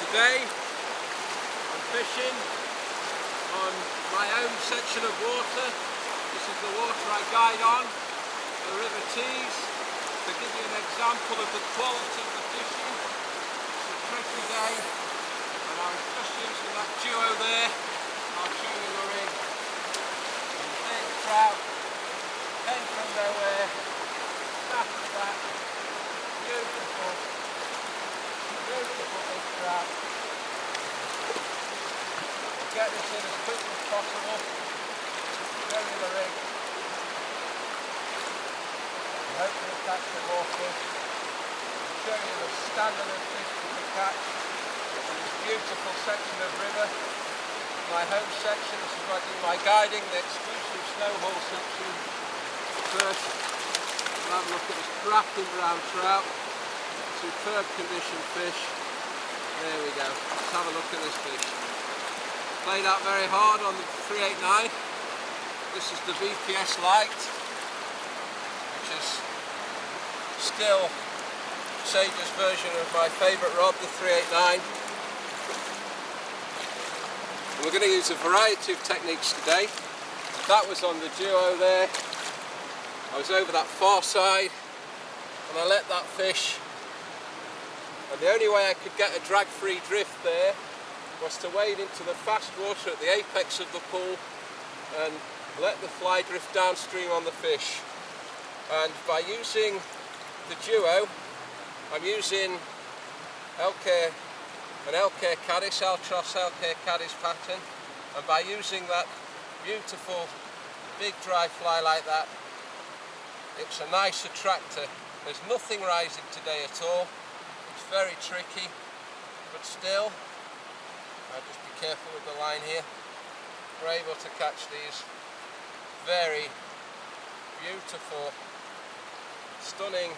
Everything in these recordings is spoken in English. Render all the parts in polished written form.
Today I'm fishing on my own section of water. This is the water I guide on, the River Tees. To give you an example of the quality of the fishing, it's a tricky day and I was just using that duo there. I'll show you the rig. Some big trout, came from nowhere, back to back, beautiful big trout. Get this in as quick as possible, show you the rig. Hopefully catch some more fish. I'll show you the standard of fish we can catch in this beautiful section of river. My home section, this is where I do my guiding, the exclusive snow hole section. First, we'll have a look at this cracking brown trout. Superb condition fish. There we go. Let's have a look at this fish. Played out very hard on the 389. This is the VPS Light, which is still Sage's version of my favourite rod, the 389. And we're going to use a variety of techniques today. That was on the duo there. I was over that far side and I let that fish. And the only way I could get a drag-free drift there was to wade into the fast water at the apex of the pool and let the fly drift downstream on the fish. And by using the duo, I'm using an LK Caddis, Altros LK Caddis pattern, and by using that beautiful big dry fly like that, it's a nice attractor. There's nothing rising today at all. It's very tricky, but still, I'll just be careful with the line here. We're able to catch these very beautiful, stunning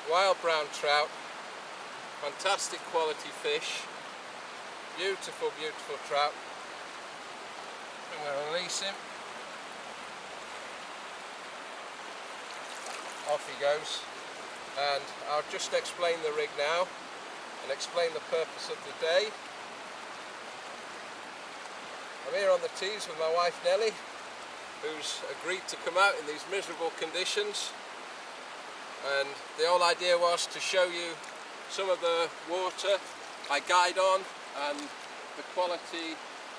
wild brown trout. Fantastic quality fish. Beautiful, beautiful trout. I'm going to release him. Off he goes. And I'll just explain the rig now and explain the purpose of the day. I'm here on the tees with my wife Nellie, who's agreed to come out in these miserable conditions. And the whole idea was to show you some of the water I guide on and the quality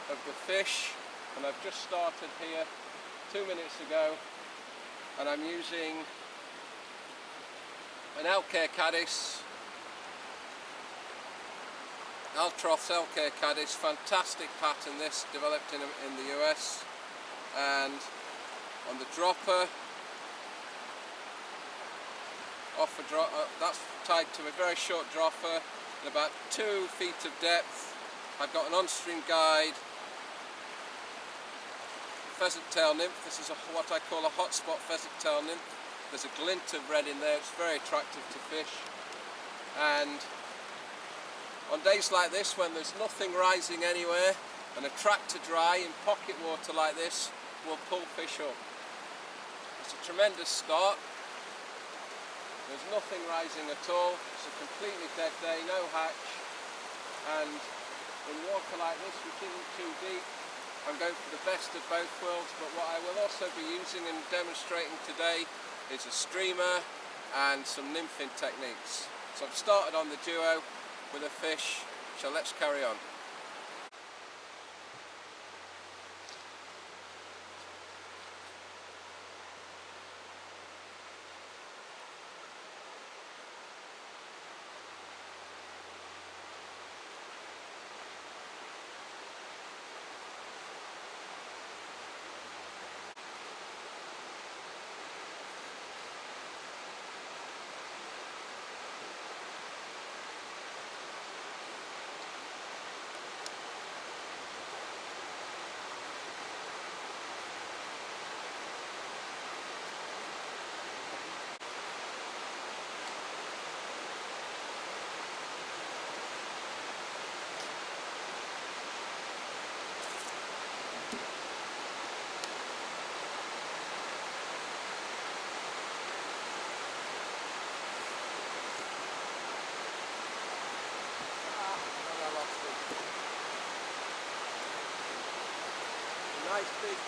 of the fish. And I've just started here 2 minutes ago and I'm using an LK Caddis, Altros LK Caddis, fantastic pattern this, developed in the US. And on the dropper, that's tied to a very short dropper in about 2 feet of depth. I've got an on-stream guide, pheasant tail nymph. This is what I call a hotspot pheasant tail nymph. There's a glint of red in there, it's very attractive to fish. And on days like this when there's nothing rising anywhere and a tractor dry in pocket water like this will pull fish up. It's a tremendous start. There's nothing rising at all. It's a completely dead day, no hatch. And in water like this, which isn't too deep, I'm going for the best of both worlds. But what I will also be using and demonstrating today is a streamer and some nymphing techniques. So I've started on the duo with a fish, so let's carry on.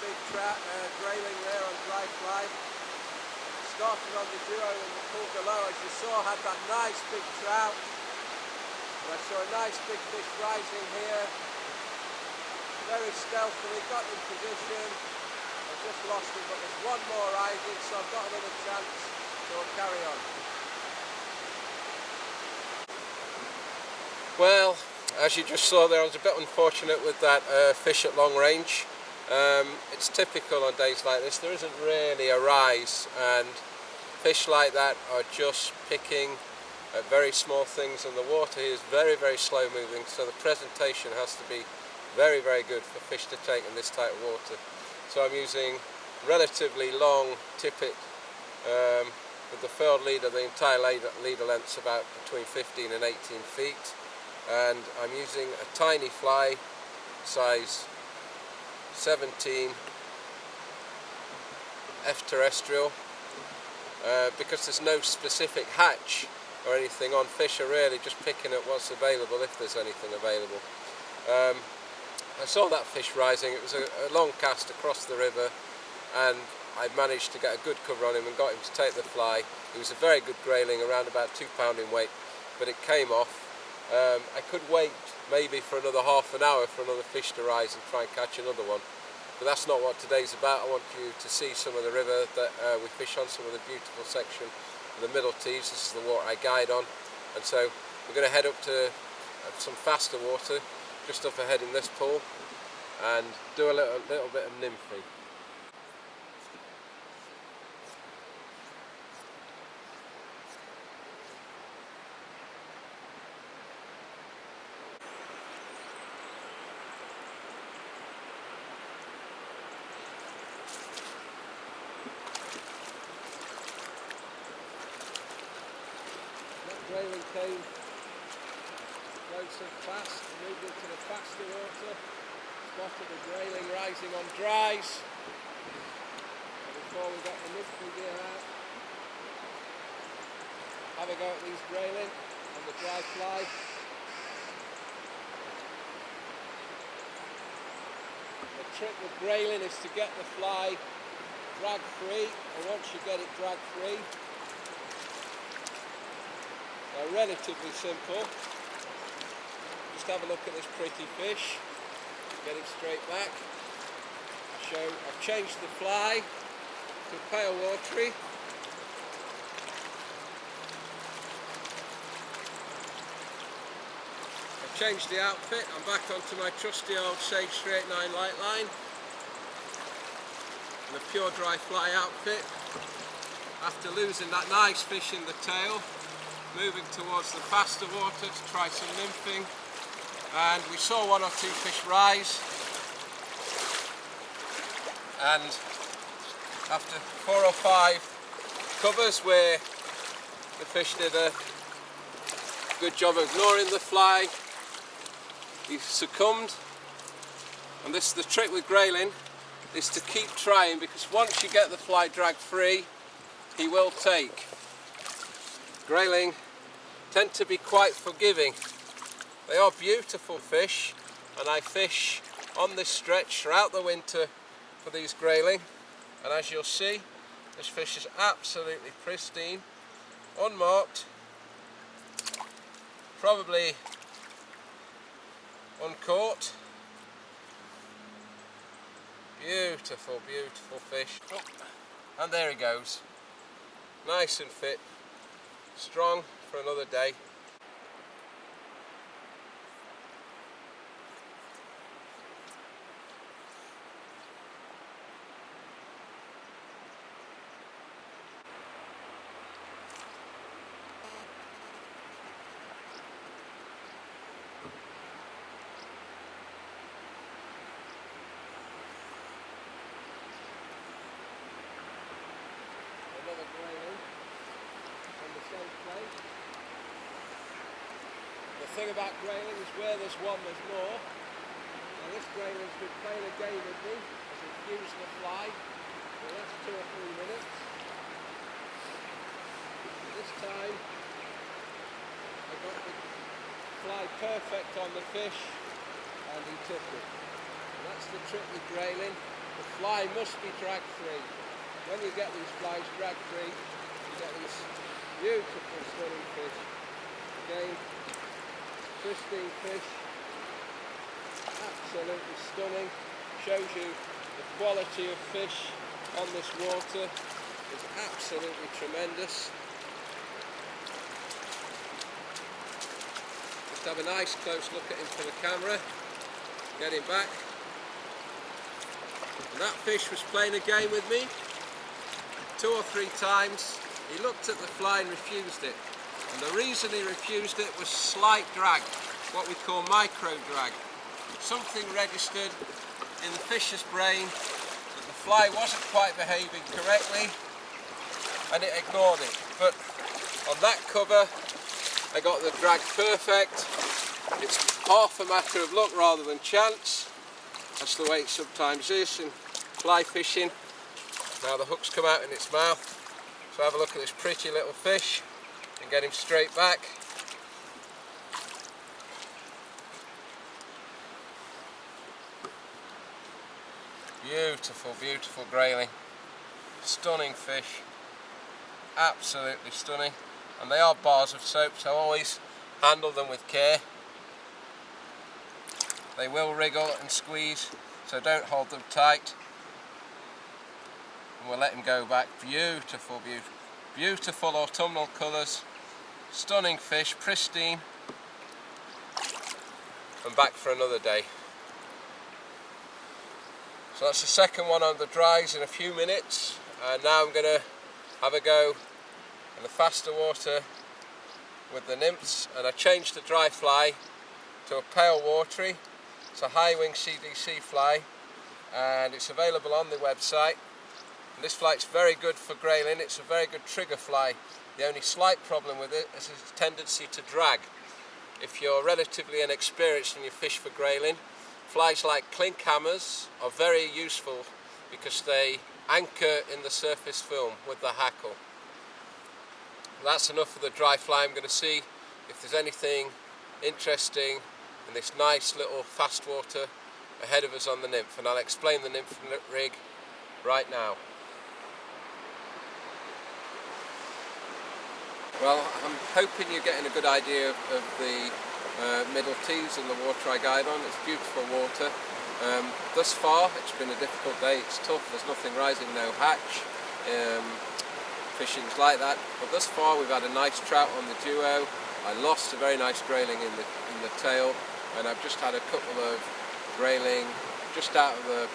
big trout, grayling there on dry fly. Started on the duo in the pool below, as you saw, had that nice big trout. And I saw a nice big fish rising here. Very stealthily, got in position. I just lost him, but there's one more rising, so I've got another chance, so I'll carry on. Well, as you just saw there, I was a bit unfortunate with that fish at long range. It's typical on days like this, there isn't really a rise, and fish like that are just picking at very small things, and the water here is very, very slow moving, so the presentation has to be very, very good for fish to take in this type of water. So I'm using relatively long tippet with the furled leader. The entire leader length's about between 15 and 18 feet. And I'm using a tiny fly, size 17 F terrestrial, because there's no specific hatch or anything on. Fish are really just picking at what's available, if there's anything available. I saw that fish rising. It was a long cast across the river, and I managed to get a good cover on him and got him to take the fly. He was a very good grayling, around about 2 pound in weight, but it came off. I could wait maybe for another half an hour for another fish to rise and try and catch another one, but that's not what today's about. I want you to see some of the river that we fish on, some of the beautiful section of the middle tees. This is the water I guide on, and so we're going to head up to some faster water just up ahead in this pool and do a little bit of nymphing. Grayling came close and fast, moved into the faster water, spotted a grayling rising on dries. And before we got the nymphing gear out, have a go at these grayling on the dry fly. The trick with grayling is to get the fly drag free, and once you get it drag free, they're relatively simple. Just have a look at this pretty fish. Get it straight back. I've changed the fly to pale watery. I've changed the outfit. I'm back onto my trusty old Sage 389 light line. And a pure dry fly outfit. After losing that nice fish in the tail, moving towards the faster water to try some nymphing, and we saw 1 or 2 fish rise, and after 4 or 5 covers where the fish did a good job of ignoring the fly, he succumbed. And this is the trick with grayling, is to keep trying, because once you get the fly dragged free, he will take. Grayling tend to be quite forgiving. They are beautiful fish, and I fish on this stretch throughout the winter for these grayling, and as you'll see, this fish is absolutely pristine, unmarked, probably uncaught. Beautiful, beautiful fish. Oh, and there he goes, nice and fit, strong for another day. Another grayling on the same place. The thing about grayling is where there's one, there's more. Now this grayling's been playing a game with me as he's used the fly for the last 2 or 3 minutes. This time I got the fly perfect on the fish and he took it. And that's the trick with grayling. the fly must be drag free. When you get these flies drag free, you get these beautiful stunning fish. Again, pristine fish, absolutely stunning. Shows you the quality of fish on this water is absolutely tremendous. Just have a nice close look at him for the camera. Get him back. And that fish was playing a game with me 2 or 3 times. He looked at the fly and refused it. And the reason he refused it was slight drag, what we call micro drag. Something registered in the fish's brain that the fly wasn't quite behaving correctly and it ignored it. But on that cover I got the drag perfect. It's half a matter of luck rather than chance. That's the way it sometimes is in fly fishing. Now the hook's come out in its mouth, so have a look at this pretty little fish and get him straight back. Beautiful, beautiful grayling. Stunning fish. Absolutely stunning. And they are bars of soap, so always handle them with care. They will wriggle and squeeze, so don't hold them tight. And we'll let him go back. Beautiful, beautiful, beautiful autumnal colours. Stunning fish, pristine. And back for another day. So that's the second one on the dries in a few minutes. And now I'm going to have a go in the faster water with the nymphs. And I changed the dry fly to a pale watery. It's a high wing CDC fly and it's available on the website. And this fly is very good for grayling. It's a very good trigger fly. The only slight problem with it is its tendency to drag. If you're relatively inexperienced and you fish for grayling, flies like clink hammers are very useful because they anchor in the surface film with the hackle. That's enough for the dry fly. I'm going to see if there's anything interesting in this nice little fast water ahead of us on the nymph, and I'll explain the nymph rig right now. Well, I'm hoping you're getting a good idea of the middle tees and the water I guide on. It's beautiful water. Thus far it's been a difficult day, it's tough, there's nothing rising, no hatch, fishing's like that, but thus far we've had a nice trout on the duo. I lost a very nice grayling in the tail, and I've just had a couple of grayling just out of the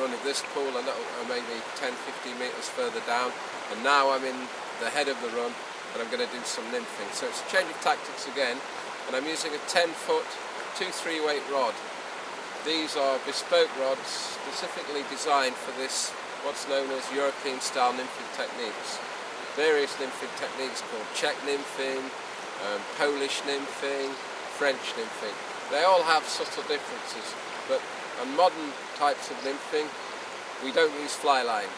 run of this pool, and maybe 10-15 metres further down, and now I'm in the head of the run and I'm going to do some nymphing. So it's a change of tactics again, and I'm using a 10-foot 2-3 weight rod. These are bespoke rods specifically designed for this, what's known as European style nymphing techniques. Various nymphing techniques called Czech nymphing, Polish nymphing, French nymphing. They all have subtle differences, but on modern types of nymphing we don't use fly line.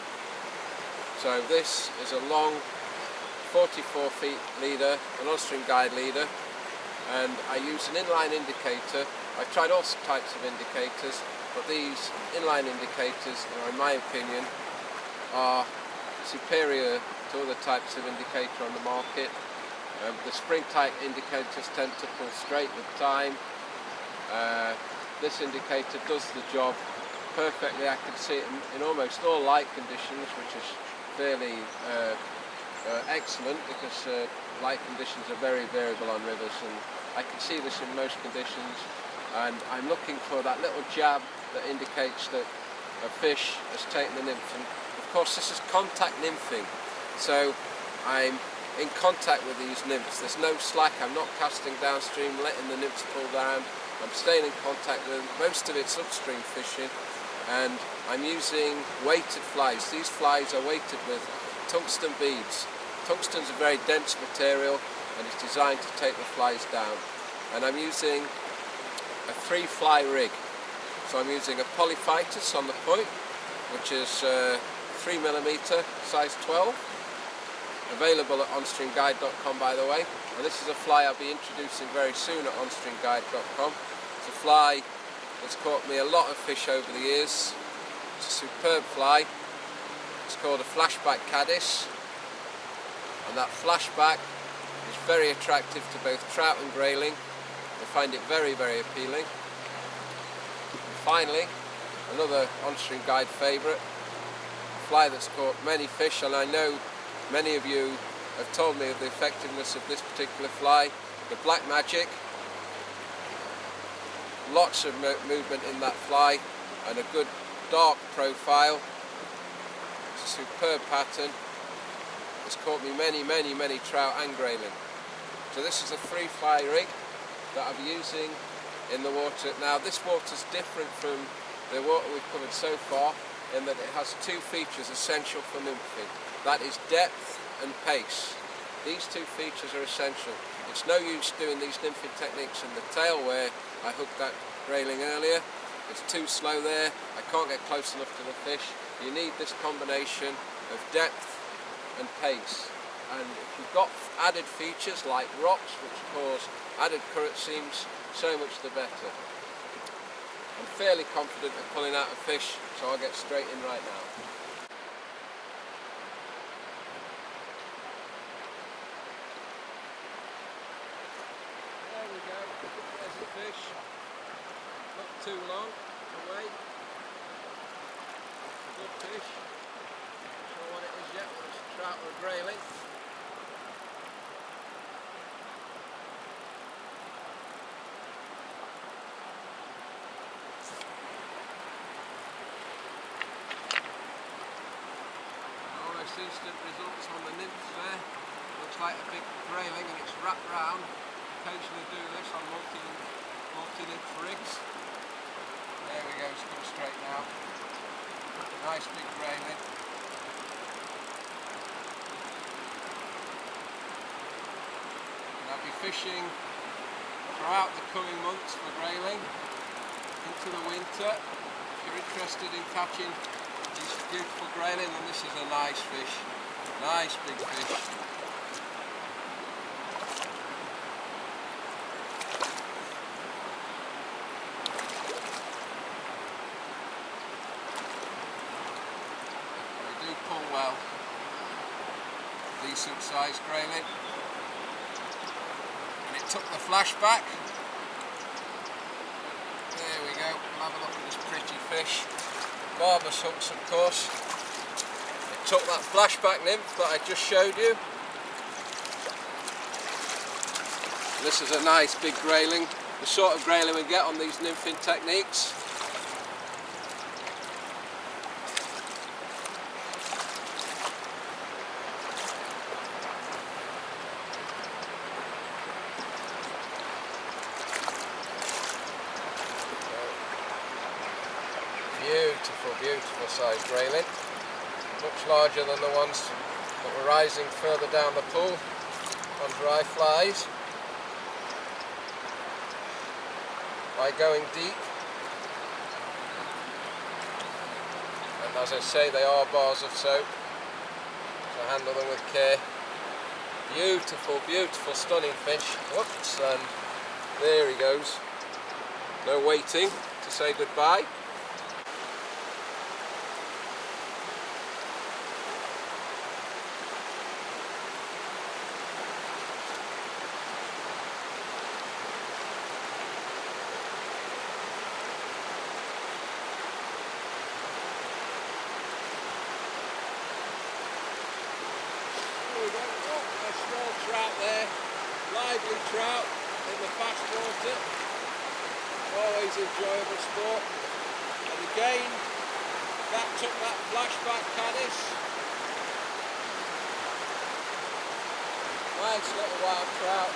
So this is a long 44 feet leader, an on-string guide leader, and I use an inline indicator. I've tried all types of indicators, but these inline indicators, in my opinion, are superior to other types of indicator on the market. The spring type indicators tend to pull straight with time. This indicator does the job perfectly. I can see it in almost all light conditions, which is fairly excellent, because light conditions are very variable on rivers, and I can see this in most conditions. And I'm looking for that little jab that indicates that a fish has taken the nymph. And of course this is contact nymphing, so I'm in contact with these nymphs. There's no slack, I'm not casting downstream, letting the nymphs pull down. I'm staying in contact with them. Most of it's upstream fishing, and I'm using weighted flies. These flies are weighted with tungsten beads. Tungsten's a very dense material and it's designed to take the flies down. And I'm using a 3-fly rig. So I'm using a polyphytus on the point, which is 3mm, size 12. Available at onstreamguide.com, by the way. And this is a fly I'll be introducing very soon at onstreamguide.com. It's a fly that's caught me a lot of fish over the years. It's a superb fly. It's called a flashback caddis, and that flashback is very attractive to both trout and grayling. They find it very, very appealing. And finally, another on-stream guide favourite, a fly that's caught many fish, and I know many of you have told me of the effectiveness of this particular fly, the black magic. Lots of movement in that fly and a good dark profile. It's a superb pattern. It's caught me many, many, many trout and grayling. So this is a free fly rig that I'm using in the water. Now this water is different from the water we've covered so far in that it has two features essential for nymphing. That is depth and pace. These two features are essential. It's no use doing these nymphing techniques in the tail where I hooked that grayling earlier. It's too slow there. I can't get close enough to the fish. You need this combination of depth and pace. And if you've got added features like rocks which cause added current seams, so much the better. I'm fairly confident of pulling out a fish, so I'll get straight in right now. There we go, there's the fish. Not too long away. Good fish. Not sure what it is yet, whether it's a trout or a grayling. Instant results on the nymphs there. Looks like a big grayling and it's wrapped round. Occasionally do this on multi-nymph rigs. There we go, it's come straight now. Nice big grayling. And I'll be fishing throughout the coming months for grayling into the winter. If you're interested in catching these beautiful grayling, and this is a nice fish, nice big fish. They do pull well, decent sized grayling, and it took the flashback. There we go, we'll have a look at this pretty fish. Barber's hooks, of course. It took that flashback nymph that I just showed you. This is a nice big grayling, the sort of grayling we get on these nymphing techniques. Beautiful, beautiful sized grayling, much larger than the ones that were rising further down the pool on dry flies. By going deep, and as I say, they are bars of soap, so handle them with care. Beautiful, beautiful, stunning fish. Whoops, and there he goes. No waiting to say goodbye. A small trout there, lively trout in the fast water, always enjoyable sport. And again, that took that flashback caddis. Nice little wild trout.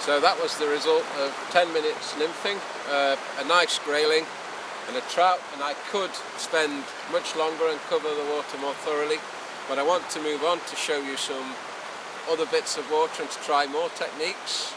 So that was the result of 10 minutes nymphing, a nice grayling and a trout, and I could spend much longer and cover the water more thoroughly, but I want to move on to show you some other bits of water and to try more techniques.